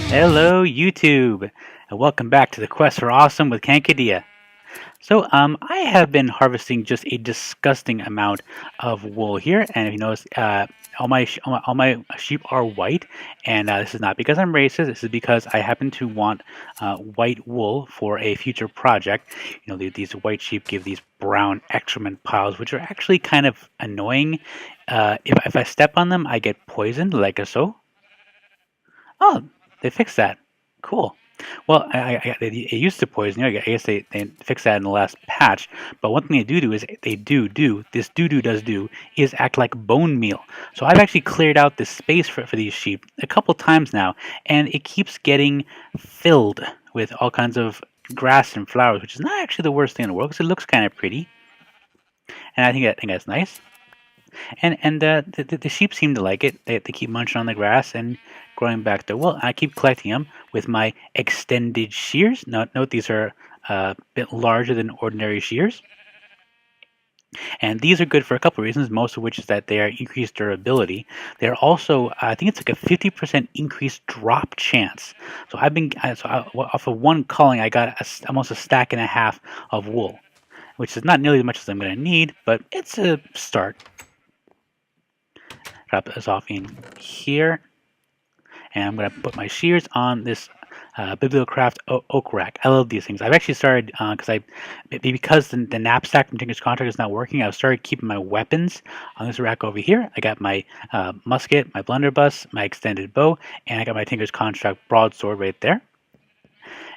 Hello, YouTube, and welcome back to the Quest for Awesome with Kankadia. I have been harvesting just a disgusting amount of wool here, and if you notice, all my sheep are white, and this is not because I'm racist. This is because I happen to want white wool for a future project. You know, these white sheep give these brown excrement piles, which are actually kind of annoying. If I step on them, I get poisoned, like so. Oh, they fixed that. Cool. Well, it used to poison you. I guess they fixed that in the last patch. But one thing they do is they do this does do is act like bone meal. So I've actually cleared out this space for these sheep a couple times now, and it keeps getting filled with all kinds of grass and flowers, which is not actually the worst thing in the world because it looks kind of pretty, and I think that's nice. And the sheep seem to like it. They keep munching on the grass and growing back there. Well, I keep collecting them with my extended shears. Note these are a bit larger than ordinary shears. And these are good for a couple of reasons, most of which is that they are increased durability. They're also, I think it's like a 50% increased drop chance. So off of one culling, I got almost a stack and a half of wool, which is not nearly as much as I'm going to need, but it's a start. Drop this off in here, and I'm going to put my shears on this Bibliocraft oak rack. I love these things. I've actually started because the knapsack from Tinker's Contract is not working. I've started keeping my weapons on this rack over here. I got my musket, my blunderbuss, my extended bow, and I got my Tinker's Contract broadsword right there.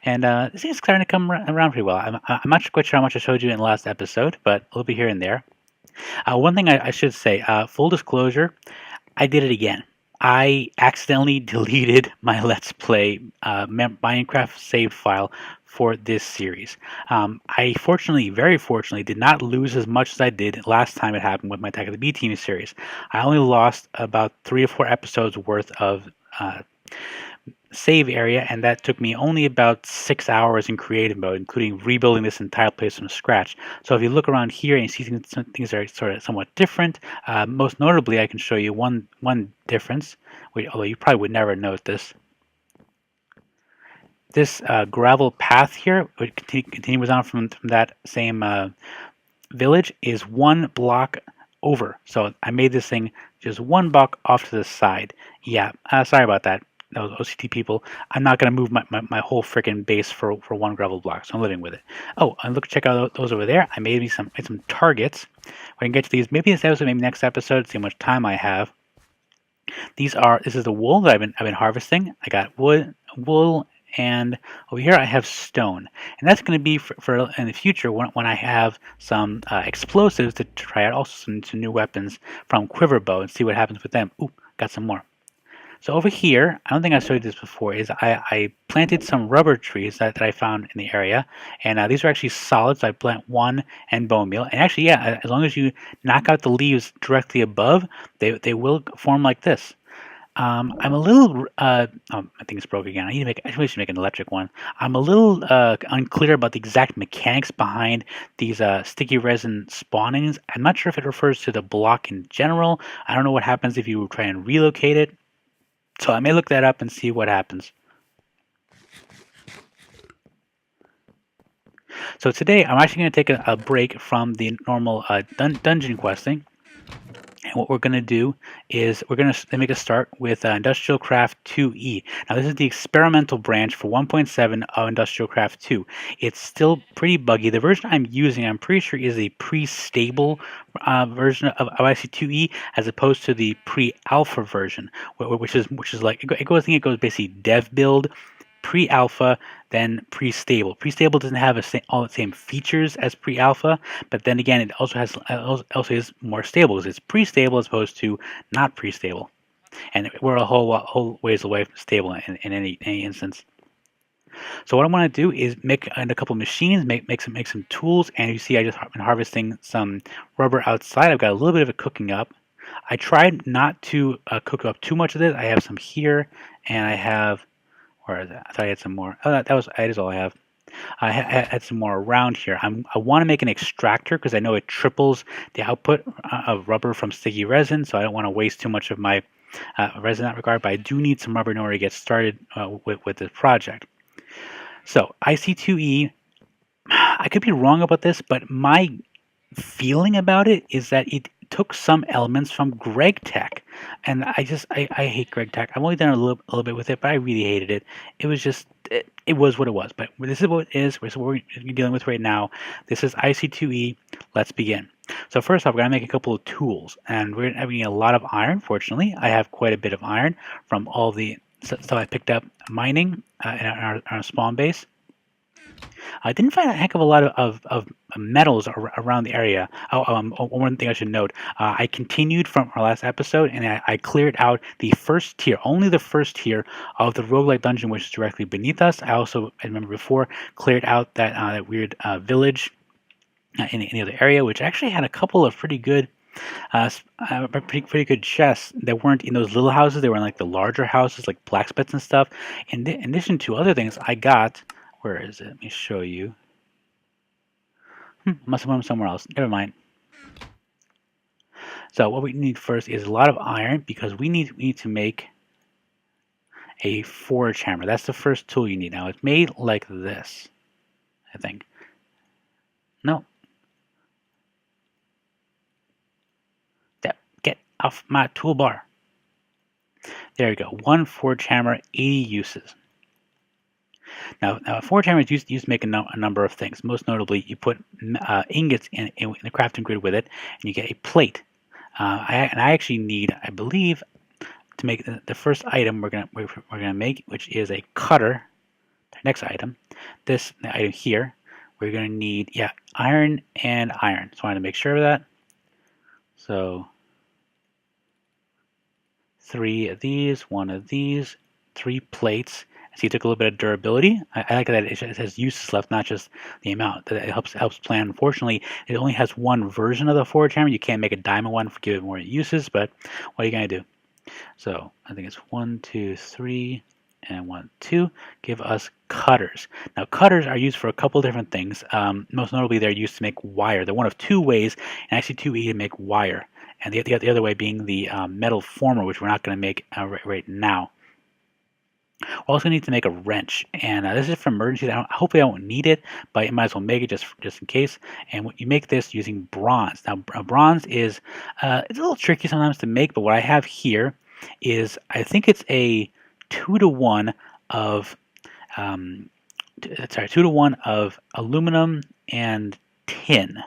And this thing's starting to come around pretty well. I'm not quite sure how much I showed you in the last episode, but a little bit here and there. One thing I should say, full disclosure, I did it again. I accidentally deleted my Let's Play Minecraft save file for this series. I very fortunately, did not lose as much as I did last time it happened with my Attack of the B Team series. I only lost about 3 or 4 episodes worth of save area, and that took me only about 6 hours in creative mode, including rebuilding this entire place from scratch. So if you look around here and you see things are sort of somewhat different, most notably I can show you one difference, although you probably would never note this. This gravel path here, which continues on from that same village, is 1 block over. So I made this thing just 1 block off to the side. Yeah, sorry about that. Those OCT people. I'm not going to move my whole freaking base for 1 gravel block, so I'm living with it. Oh, and check out those over there. I made some targets. We can get to these maybe this episode, maybe next episode. See how much time I have. This is the wool that I've been harvesting. I got wool, and over here I have stone, and that's going to be for in the future when I have some explosives to try out, also some new weapons from Quiver Bow and see what happens with them. Ooh, got some more. So over here, I don't think I showed you this before, is I planted some rubber trees that I found in the area, and these are actually solid, so I plant 1 and bone meal. And actually, yeah, as long as you knock out the leaves directly above, they will form like this. I'm a little, I think it's broke again. I really should make an electric one. I'm a little unclear about the exact mechanics behind these sticky resin spawnings. I'm not sure if it refers to the block in general. I don't know what happens if you try and relocate it. So I may look that up and see what happens. So today I'm actually going to take a break from the normal dungeon questing. And what we're going to do is we're going to make a start with Industrial Craft 2E. Now this is the experimental branch for 1.7 of Industrial Craft 2. It's still pretty buggy. The version I'm using, I'm pretty sure, is a pre-stable version of IC2E as opposed to the pre-alpha version, which is like I think it goes basically dev build, pre-alpha, then pre-stable. Pre-stable doesn't have all the same features as pre-alpha, but then again, it also is more stable because it's pre-stable as opposed to not pre-stable. And we're a whole ways away from stable in any instance. So what I want to do is make a couple of machines, make some tools, and you see I just been harvesting some rubber outside. I've got a little bit of it cooking up. I tried not to cook up too much of this. I have some here, and I have. Where is that? I thought I had some more. Oh, that is all I have. I had some more around here. I want to make an extractor because I know it triples the output of rubber from sticky resin, so I don't want to waste too much of my resin in that regard, but I do need some rubber in order to get started with this project. So IC2E, I could be wrong about this, but my feeling about it is that it took some elements from Greg Tech, and I hate Greg Tech. I've only done a little bit with it, but I really hated it. It was just it was what it was. But this is what it is. This is what we're dealing with right now. This is IC2E. Let's begin. So first off, we're gonna make a couple of tools, and we're having a lot of iron. Fortunately, I have quite a bit of iron from all the stuff I picked up mining in our spawn base. I didn't find a heck of a lot of metals around the area. One thing I should note, I continued from our last episode, and I cleared out the first tier, only the first tier of the roguelike dungeon, which is directly beneath us. I also, I remember before, cleared out that weird village in the other area, which actually had a couple of pretty good pretty good chests that weren't in those little houses. They were in like the larger houses, like blacksmiths and stuff. In addition to other things, I got. Where is it? Let me show you. Must have went somewhere else. Never mind. So what we need first is a lot of iron because we need to make a forge hammer. That's the first tool you need. Now it's made like this, I think. No. Get off my toolbar. There you go. One forge hammer, 80 uses. Now, a forge hammer is used to make a number of things. Most notably, you put ingots in the crafting grid with it, and you get a plate. I actually need, I believe, to make the first item we're gonna make, which is a cutter. The next item, the item here, we're gonna need iron and iron. So I want to make sure of that. So 3 of these, 1 of these, 3 plates. So you took a little bit of durability. I like that it has uses left, not just the amount. That it helps plan. Unfortunately, it only has one version of the forge hammer. You can't make a diamond one for give it more uses, but what are you gonna do? So I think it's 1, 2, 3, and 1, 2. Give us cutters. Now cutters are used for a couple different things. Most notably, they're used to make wire. They're one of 2 ways, and actually 2E to make wire, and the other way being the metal former, which we're not going to make right now. We're also going to need to make a wrench, and this is for emergencies. Hopefully I won't need it, but you might as well make it just in case. And you make this using bronze. Now bronze is it's a little tricky sometimes to make, but what I have here is I think it's a 2 to 1 of 2 to 1 of aluminum and tin. I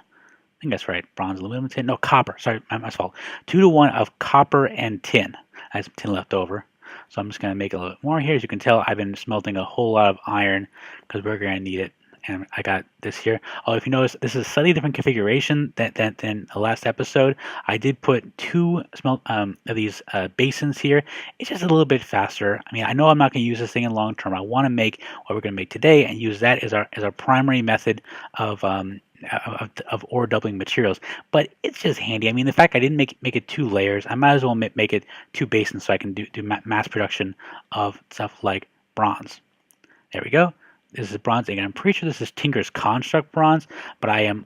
think that's right. Bronze, aluminum, tin. No, copper. Sorry, my fault. 2 to 1 of copper and tin. I have some tin left over. So I'm just going to make a little bit more here. As you can tell, I've been smelting a whole lot of iron because we're going to need it. And I got this here. Oh, if you notice, this is a slightly different configuration than the last episode. I did put 2 of these basins here. It's just a little bit faster. I mean, I know I'm not going to use this thing in long term. I want to make what we're going to make today and use that as our primary method of ore doubling materials, but it's just handy. I mean, the fact I didn't make it 2 layers, I might as well make it 2 basins so I can do mass production of stuff like bronze. There we go. This is bronze. Again, I'm pretty sure this is Tinker's Construct bronze, but I am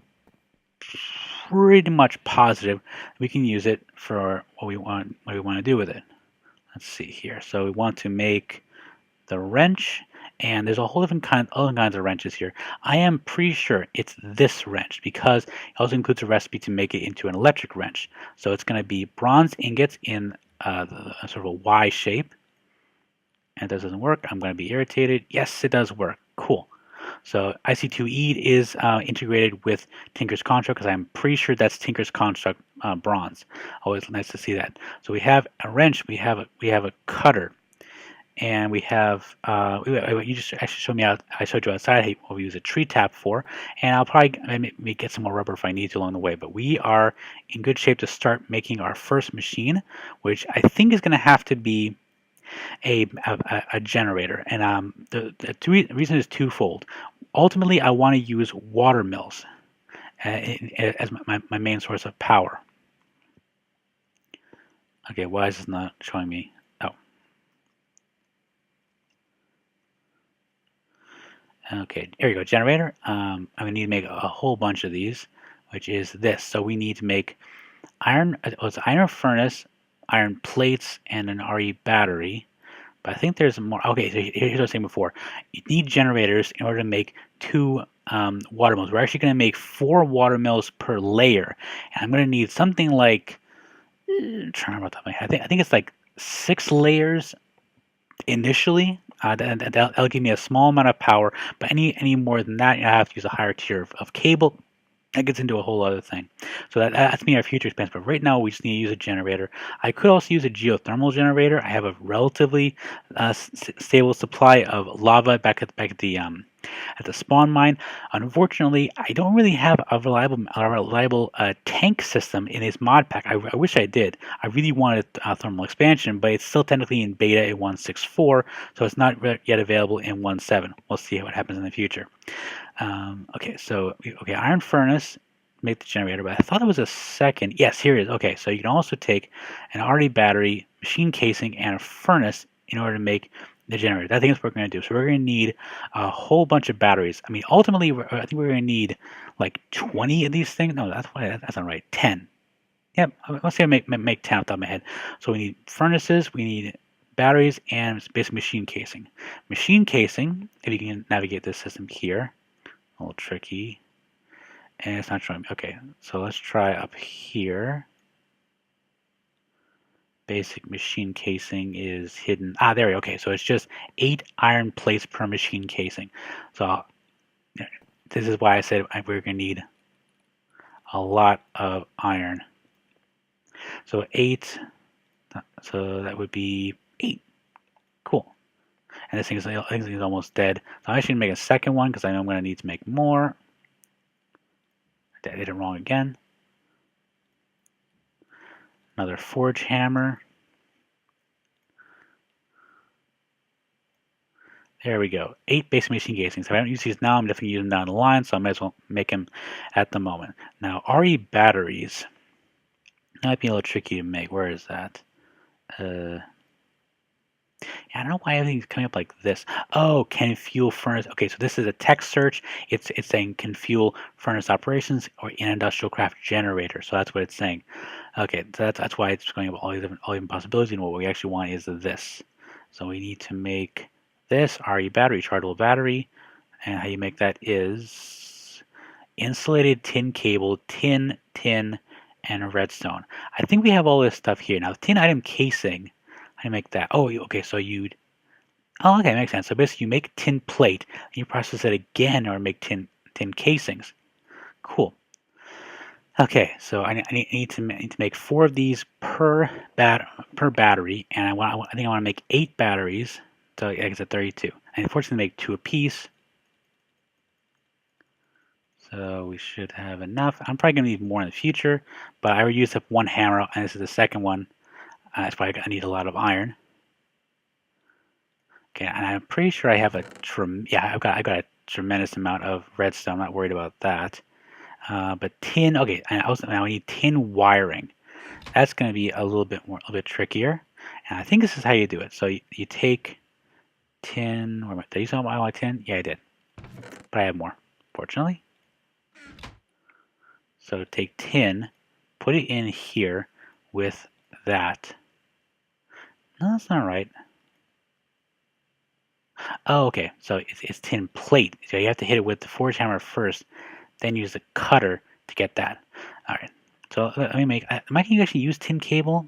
pretty much positive we can use it for what we want to do with it. Let's see here. So we want to make the wrench, and there's a whole different other kinds of wrenches here. I am pretty sure it's this wrench because it also includes a recipe to make it into an electric wrench. So it's going to be bronze ingots in the sort of a Y shape. And if that doesn't work, I'm going to be irritated. Yes, it does work. Cool. So IC2E is integrated with Tinker's Construct because I'm pretty sure that's Tinker's Construct bronze. Always nice to see that. So we have a wrench, we have a cutter, and we have you just actually showed me out. I showed you outside what we use a tree tap for, and I'll probably maybe get some more rubber if I need to along the way. But we are in good shape to start making our first machine, which I think is going to have to be a generator, and the reason is twofold. Ultimately, I want to use water mills as my main source of power. Okay, why is this not showing me? Oh. Okay, here we go, generator. I'm going to need to make a whole bunch of these, which is this. So we need to make iron, it's iron furnace, iron plates and an RE battery. But I think there's more. Okay, so here's what I was saying before. You need generators in order to make 2 water mills. We're actually going to make 4 water mills per layer. And I'm going to need something like, trying to remember off the top of my head. I think it's like 6 layers initially. That'll give me a small amount of power. But any more than that, I have to use a higher tier of cable. That gets into a whole other thing. So that's me our future expense. But right now we just need to use a generator. I could also use a geothermal generator. I have a relatively stable supply of lava back at the spawn mine. Unfortunately, I don't really have a reliable tank system in this mod pack. I wish I did. I really wanted thermal expansion, but it's still technically in beta at 1.6.4, so it's not yet available in 1.7. We'll see what happens in the future. Okay, so iron furnace, make the generator, but I thought it was a second. Yes, here it is. Okay, so you can also take an RE battery, machine casing, and a furnace in order to make the generator. I think that's what we're going to do. So we're going to need a whole bunch of batteries. I mean, ultimately, I think we're going to need like 20 of these things. No, that's not right. 10. Yep, let's say I make 10 off the top of my head. So we need furnaces, we need batteries, and basically machine casing. Machine casing, if you can navigate this system here, a little tricky. And it's not showing me. Okay, so let's try up here. Basic machine casing is hidden. Ah, there we go. Okay, so it's just 8 iron plates per machine casing. So this is why I said we're going to need a lot of iron. So 8, so that would be 8. Cool. And this thing is almost dead. So I'm actually going to make a second one because I know I'm going to need to make more. I did it wrong again. Another forge hammer. There we go. 8 basic machine casings. If I don't use these now, I'm definitely using them down the line, so I might as well make them at the moment. Now, RE batteries. That might be a little tricky to make. Where is that? I don't know why everything's coming up like this. Oh, can fuel furnace. Okay, so this is a text search. It's saying can fuel furnace operations or in industrial craft generator. So that's what it's saying. Okay, so that's why it's going up all different possibilities. And what we actually want is this. So we need to make this RE battery, chargeable battery. And how you make that is insulated tin cable, tin, and redstone. I think we have all this stuff here. Now, the tin item casing, how do you make that? Oh, okay, so you'd... Oh, okay, makes sense. So basically you make tin plate, and you process it again or make tin casings. Cool. Okay, so I need to make 4 of these per battery, and I think I want to make 8 batteries, so I guess at 32. And unfortunately, make 2 apiece. So we should have enough. I'm probably going to need more in the future, but I already used up 1 hammer, and this is the second one. That's why I need a lot of iron. Okay, and I'm pretty sure I have I've got a tremendous amount of redstone. I'm not worried about that. But tin, okay, now I need tin wiring. That's going to be a little bit trickier. And I think this is how you do it. So you take tin. Did you saw my tin? Yeah, I did. But I have more, fortunately. So take tin, put it in here with that. No, that's not right. Oh, okay. So it's tin plate. So you have to hit it with the forge hammer first, then use the cutter to get that. All right. So let me make. Am I going to actually use tin cable?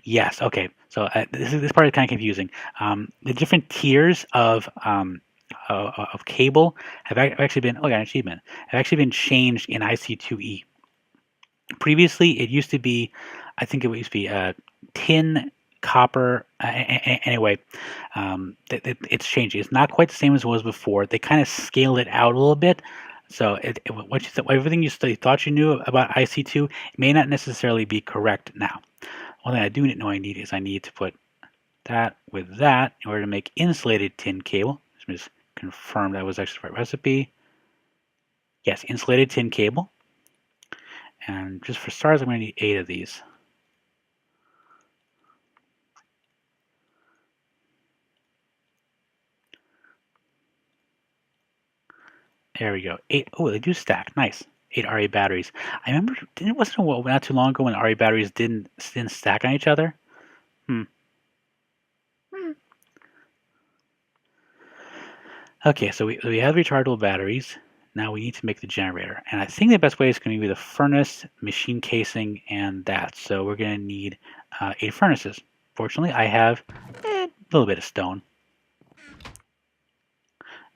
Yes. Okay. So this part is kind of confusing. The different tiers of cable have actually been. Oh, got an achievement. Have actually been changed in IC2E. Previously, it used to be. I think it used to be tin, copper. Anyway, it's changing. It's not quite the same as it was before. They kind of scaled it out a little bit. So everything you thought you knew about IC2 may not necessarily be correct now. One thing I do know I need to put that with that in order to make insulated tin cable. Let me just confirm that was actually the right recipe. Yes, insulated tin cable. And just for starters, I'm going to need 8 of these. There we go. 8. Oh, they do stack. Nice. 8 RE batteries. I remember, wasn't it not too long ago when RE batteries didn't stack on each other? Hmm. Okay, so we have rechargeable batteries. Now we need to make the generator. And I think the best way is going to be the furnace, machine casing, and that. So we're going to need 8 furnaces. Fortunately, I have a little bit of stone.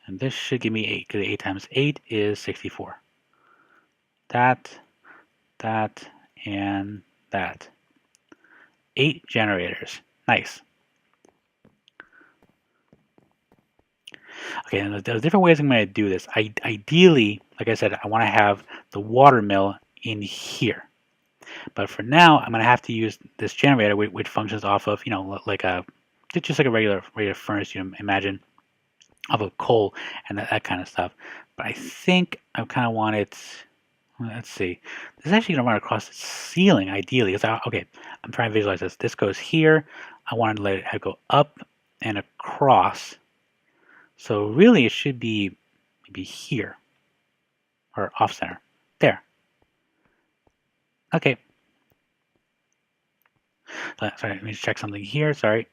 And this should give me 8, because 8 times 8 is 64. That, and that. 8 generators. Nice. Okay, and there's different ways I'm going to do this. Ideally, like I said, I want to have the water mill in here. But for now, I'm going to have to use this generator, which functions off of, like just like a regular furnace, you imagine, of a coal and that kind of stuff. But I think I kind of want it. Let's see. This is actually going to run across the ceiling, ideally. Okay, I'm trying to visualize this. This goes here. I wanted to let it go up and across. So really, it should be maybe here or off center. There. Okay. Sorry, let me check something here. Sorry.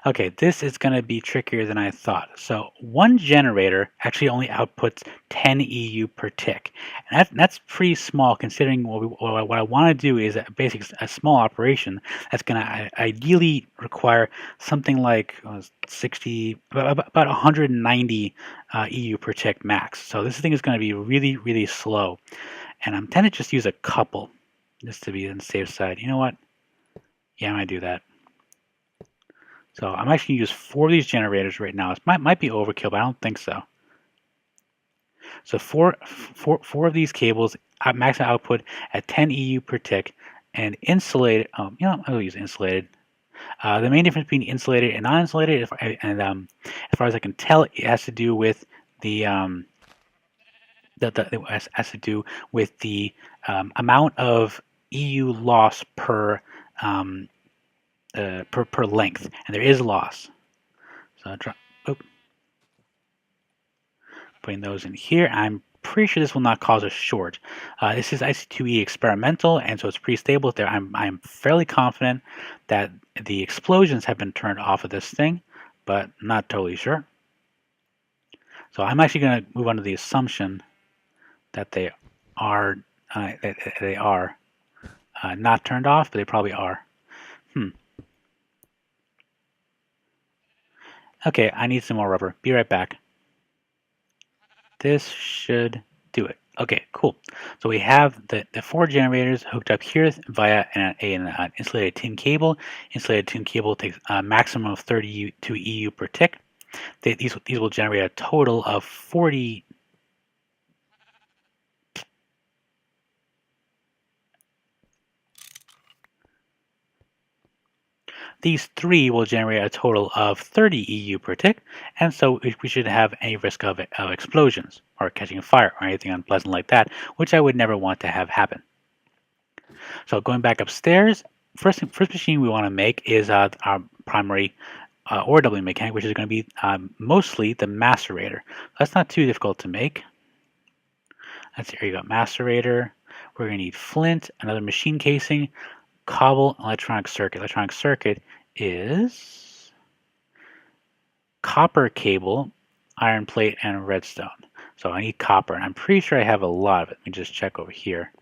Okay, this is going to be trickier than I thought. So one generator actually only outputs 10 EU per tick. And that's pretty small considering what I want to do is basically a small operation that's going to ideally require something like 60, about 190 EU per tick max. So this thing is going to be really, really slow. And I'm tempted to just use a couple just to be on the safe side. You know what? Yeah, I might do that. So I'm actually going to use 4 of these generators right now. It might be overkill, but I don't think so. So four of these cables, maximum output at 10 EU per tick, and insulated. I'll use insulated. The main difference between insulated and non-insulated, as far as I can tell, it has to do with the amount of EU loss per per length, and there is loss. So putting those in here. I'm pretty sure this will not cause a short. This is IC2E experimental, and so it's pretty stable there. I'm fairly confident that the explosions have been turned off of this thing, but not totally sure. So I'm actually going to move on to the assumption that they are not turned off, but they probably are. Okay, I need some more rubber. Be right back. This should do it. Okay, cool. So we have the 4 generators hooked up here via an insulated tin cable. Insulated tin cable takes a maximum of 32 EU per tick. These will generate a total of 40. These 3 will generate a total of 30 EU per tick, and so we should have any risk of explosions or catching fire or anything unpleasant like that, which I would never want to have happen. So going back upstairs, first machine we want to make is our primary ore doubling mechanic, which is going to be mostly the macerator. That's not too difficult to make. Here you go, macerator. We're going to need flint, another machine casing, cobble, electronic circuit. Electronic circuit is copper cable, iron plate, and redstone. So I need copper, and I'm pretty sure I have a lot of it. Let me just check over here.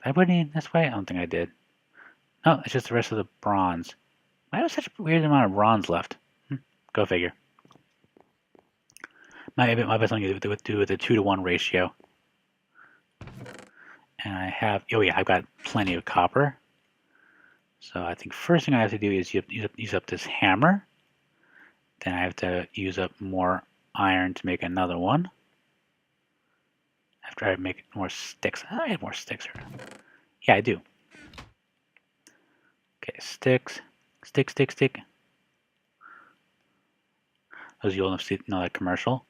Did I put it in this way? I don't think I did. No, it's just the rest of the bronze. I have such a weird amount of bronze left. Go figure. Might be something to do with the 2-to-1 ratio. And I have, I've got plenty of copper. So I think first thing I have to do is use up this hammer. Then I have to use up more iron to make another one. After I make more sticks. I have more sticks here. Yeah, I do. Okay, sticks. Stick. Those you'll know that commercial.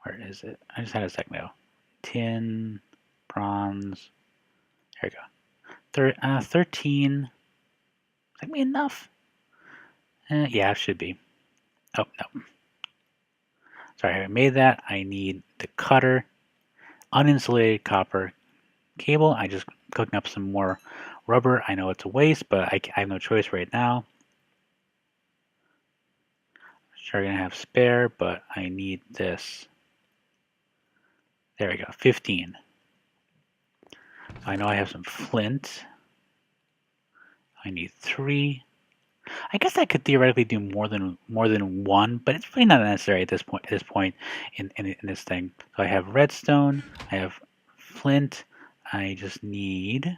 Where is it? I just had a second ago. Tin, bronze. There we go. 13. Is that me enough? Yeah, it should be. Oh, no. Sorry, I made that. I need the cutter, uninsulated copper cable. I just cooking up some more rubber. I know it's a waste, but I have no choice right now. Sure, I'm gonna have spare, but I need this. There we go, 15. So I know I have some flint. I need 3. I guess I could theoretically do more than one, but it's really not necessary at this point in this thing. So I have redstone, I have flint. I just need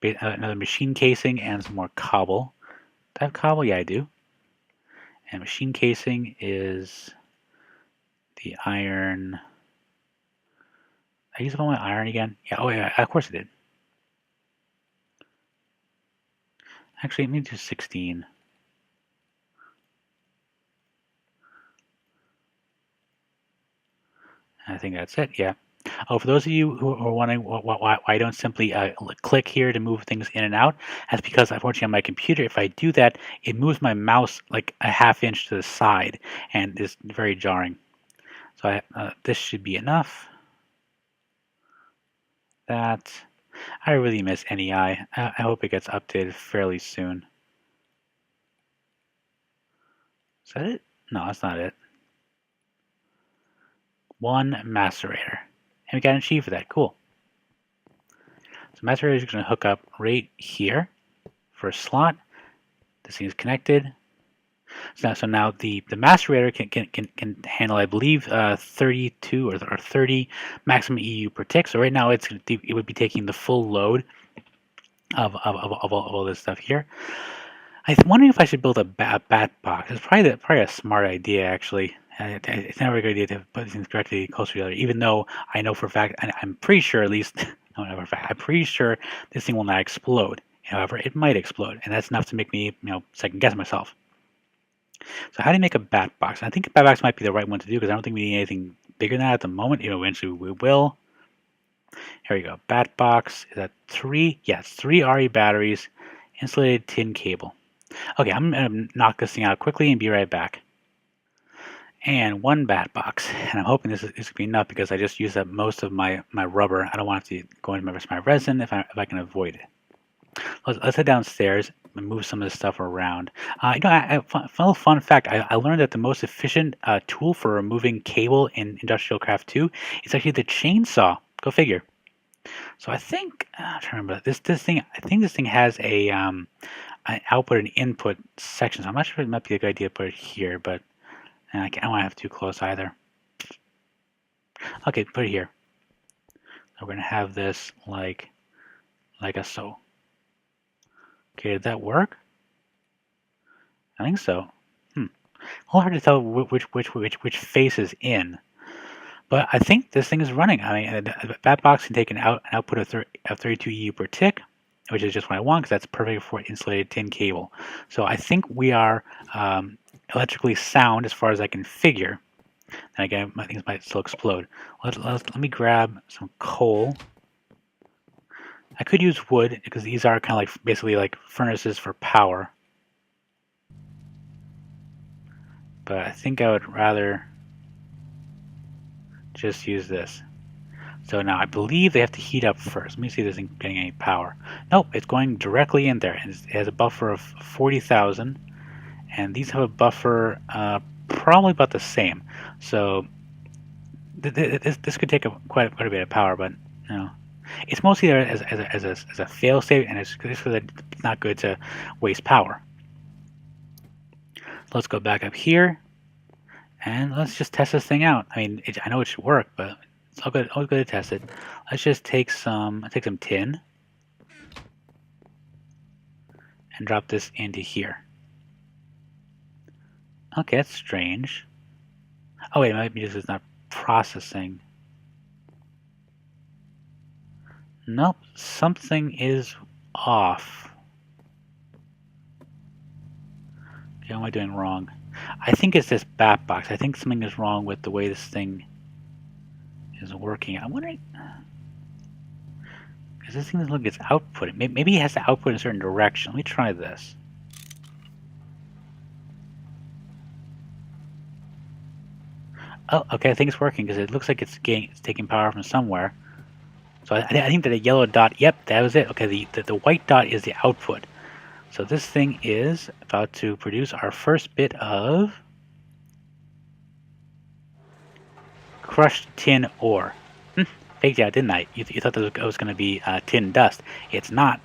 another machine casing and some more cobble. Do I have cobble? Yeah, I do. And machine casing is the iron. I use up all my iron again? Yeah, oh yeah, of course I did. Actually, let me do 16. I think that's it, yeah. Oh, for those of you who are wondering why I don't simply click here to move things in and out, that's because unfortunately on my computer, if I do that, it moves my mouse like a ½ inch to the side, and it's very jarring. So this should be enough. That I really miss NEI. I hope it gets updated fairly soon. Is that it? No, that's not it. 1 macerator. And we got an achieve for that. Cool. So macerator is going to hook up right here for a slot. This thing is connected. So now the macerator can handle, I believe, 32 or 30 maximum EU per tick. So right now it would be taking the full load of all this stuff here. I'm wondering if I should build a bat box. It's probably a smart idea, actually. It's never a good idea to put things directly closer together, even though I know for a fact, and I'm pretty sure at least, no, not for a fact, I'm pretty sure this thing will not explode. However, it might explode, and that's enough to make me, second guess myself. So how do you make a bat box? I think a bat box might be the right one to do because I don't think we need anything bigger than that at the moment. Eventually we will. Here we go. Bat box is that 3? Yes, 3 RE batteries, insulated tin cable. Okay, I'm going to knock this thing out quickly and be right back. And 1 bat box. And I'm hoping this is going to be enough because I just used up most of my rubber. I don't want to go into my resin if I can avoid it. Let's head downstairs and move some of this stuff around. Fun fact, I learned that the most efficient tool for removing cable in Industrial Craft 2 is actually the chainsaw. Go figure. So I think, I'm trying to remember, this thing, I think this thing has an output and input section. So I'm not sure it might be a good idea to put it here, but I don't want to have too close either. Okay, put it here. So we're going to have this like so. Okay, did that work? I think so. A little hard to tell which face is in, but I think this thing is running. I mean, a bat box can take an output of 32 EU per tick, which is just what I want because that's perfect for insulated tin cable. So I think we are electrically sound as far as I can figure. And again, my things might still explode. Let me grab some coal. I could use wood because these are kind of like basically like furnaces for power. But I think I would rather just use this. So now I believe they have to heat up first. Let me see if this isn't getting any power. Nope, it's going directly in there. It has a buffer of 40,000. And these have a buffer probably about the same. So this could take quite a bit of power, but it's mostly there as a fail-safe, and it's not good to waste power. Let's go back up here, and let's just test this thing out. I mean, I know it should work, but it's always good to test it. Let's just take some tin and drop this into here. Okay, that's strange. Oh wait, maybe this is not processing. Nope, something is off. Okay, what am I doing wrong? I think it's this bat box. I think something is wrong with the way this thing is working. I'm wondering, because this thing doesn't look like it's outputting. Maybe it has to output in a certain direction. Let me try this. Oh, okay, I think it's working because it looks like it's taking power from somewhere. So I think that a yellow dot, yep, that was it. Okay, the white dot is the output. So this thing is about to produce our first bit of crushed tin ore. Faked out, didn't I? You thought that was going to be tin dust. It's not.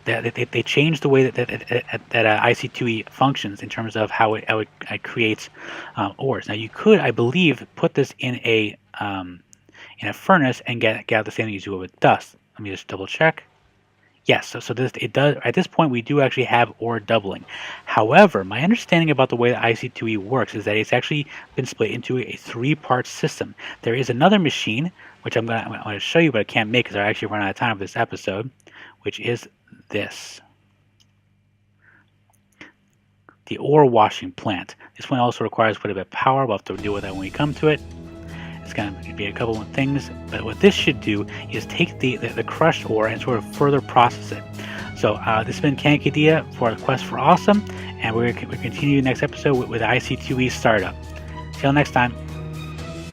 They changed the way that IC2E functions in terms of how it creates ores. Now you could, I believe, put this in a furnace and get out the same thing you do with dust. Let me just double check. Yes, so this it does at this point we do actually have ore doubling. However, my understanding about the way that IC2E works is that it's actually been split into a three-part system. There is another machine which I'm going to show you, but I can't make because I actually run out of time for this episode, which is this. The ore washing plant. This one also requires quite a bit of power. We'll have to deal with that when we come to it. It's going to be a couple of things, but what this should do is take the crushed ore and sort of further process it. So this has been Kankadia for Quest for Awesome, and we're going to continue next episode with IC2E Startup. Till next time.